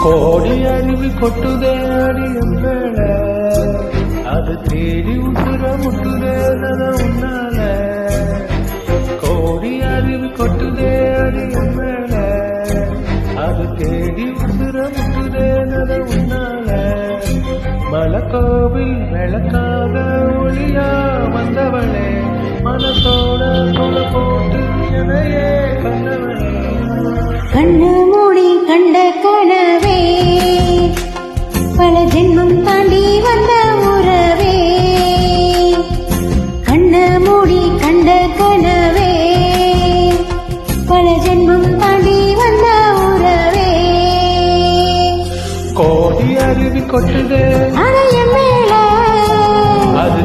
கோடி அருவி கொட்டுதே அடியும் மேல அது தேடி உசுர முட்டுதே உன்னால கோடி அருவி கொட்டுதே அடியும் மேல அது தேடி உசுர முட்டுதே உன்னால மலக்கோவில் விளக்காக ஒளியா வந்தவளே மனசோட கொலை போட்டு எனையே கண்டவளே கண்ணு மூடி கண்ட கனவே பல ஜென்மம் தாண்டி வந்த உறவே கண்ணு மூடி கண்ட கனவே பல ஜென்மம் தாண்டி வந்த உறவே கோடி அருவி கொட்டுதே அணைய மேல அது